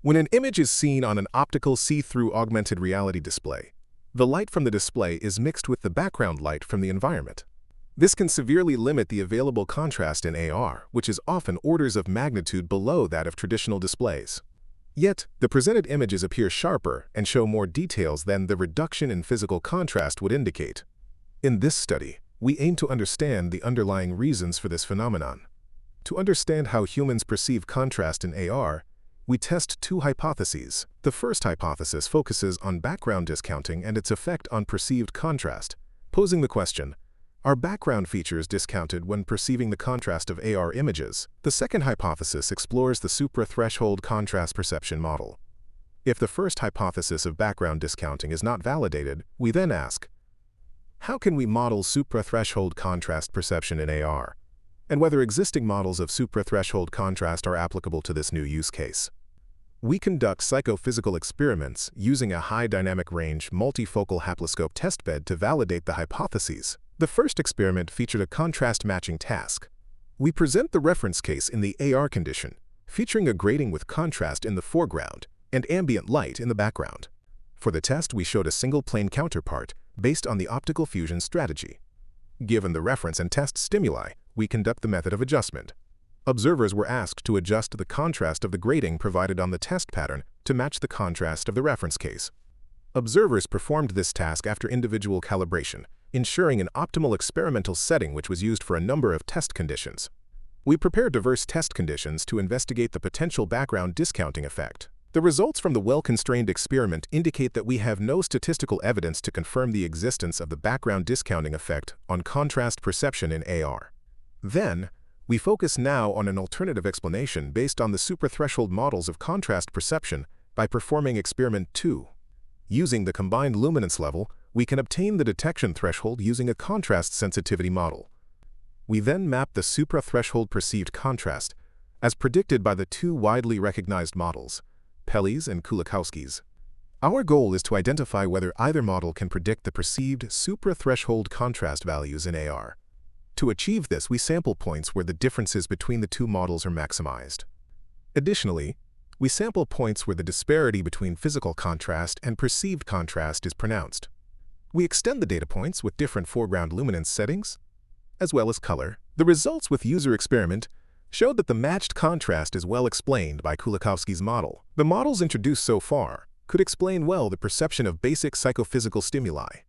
When an image is seen on an optical see-through augmented reality display, the light from the display is mixed with the background light from the environment. This can severely limit the available contrast in AR, which is often orders of magnitude below that of traditional displays. Yet, the presented images appear sharper and show more details than the reduction in physical contrast would indicate. In this study, we aim to understand the underlying reasons for this phenomenon. To understand how humans perceive contrast in AR, we test two hypotheses. The first hypothesis focuses on background discounting and its effect on perceived contrast, posing the question, are background features discounted when perceiving the contrast of AR images? The second hypothesis explores the Supra-threshold contrast perception model. If the first hypothesis of background discounting is not validated, we then ask, how can we model supra-threshold contrast perception in AR? And whether existing models of supra-threshold contrast are applicable to this new use case. We conduct psychophysical experiments using a high dynamic range multifocal haploscope testbed to validate the hypotheses. The first experiment featured a contrast matching task. We present the reference case in the AR condition, featuring a grating with contrast in the foreground and ambient light in the background. For the test, we showed a single plane counterpart based on the optical fusion strategy. Given the reference and test stimuli, we conduct the method of adjustment. Observers were asked to adjust the contrast of the grating provided on the test pattern to match the contrast of the reference case. Observers performed this task after individual calibration, ensuring an optimal experimental setting which was used for a number of test conditions. We prepared diverse test conditions to investigate the potential background discounting effect. The results from the well-constrained experiment indicate that we have no statistical evidence to confirm the existence of the background discounting effect on contrast perception in AR. Then, we focus now on an alternative explanation based on the supra-threshold models of contrast perception by performing experiment 2. Using the combined luminance level, we can obtain the detection threshold using a contrast sensitivity model. We then map the supra-threshold perceived contrast, as predicted by the two widely recognized models, Pelle's and Kulikowski's. Our goal is to identify whether either model can predict the perceived supra-threshold contrast values in AR. To achieve this, we sample points where the differences between the two models are maximized. Additionally, we sample points where the disparity between physical contrast and perceived contrast is pronounced. We extend the data points with different foreground luminance settings, as well as color. The results with user experiment showed that the matched contrast is well explained by Kulikowski's model. The models introduced so far could explain well the perception of basic psychophysical stimuli.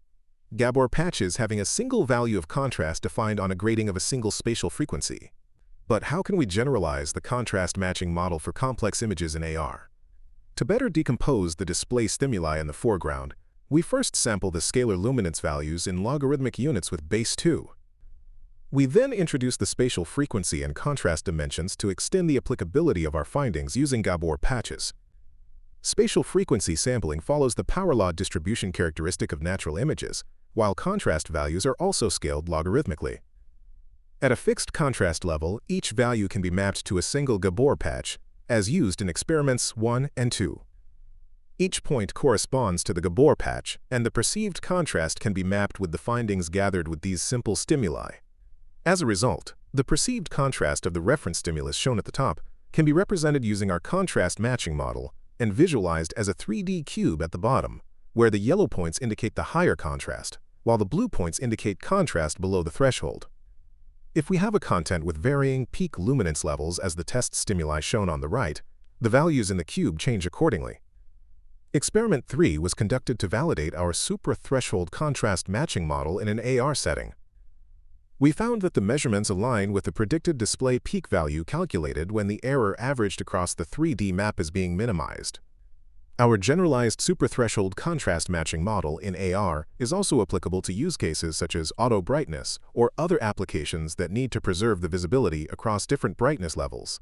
Gabor patches having a single value of contrast defined on a grating of a single spatial frequency. But how can we generalize the contrast matching model for complex images in AR? To better decompose the display stimuli in the foreground, we first sample the scalar luminance values in logarithmic units with base 2. We then introduce the spatial frequency and contrast dimensions to extend the applicability of our findings using Gabor patches. Spatial frequency sampling follows the power law distribution characteristic of natural images, while contrast values are also scaled logarithmically. At a fixed contrast level, each value can be mapped to a single Gabor patch, as used in experiments 1 and 2. Each point corresponds to the Gabor patch, and the perceived contrast can be mapped with the findings gathered with these simple stimuli. As a result, the perceived contrast of the reference stimulus shown at the top can be represented using our contrast matching model and visualized as a 3D cube at the bottom, where the yellow points indicate the higher contrast, while the blue points indicate contrast below the threshold. If we have a content with varying peak luminance levels as the test stimuli shown on the right, the values in the cube change accordingly. Experiment 3 was conducted to validate our supra-threshold contrast matching model in an AR setting. We found that the measurements align with the predicted display peak value calculated when the error averaged across the 3D map is being minimized. Our generalized supra-threshold contrast matching model in AR is also applicable to use cases such as auto brightness or other applications that need to preserve the visibility across different brightness levels.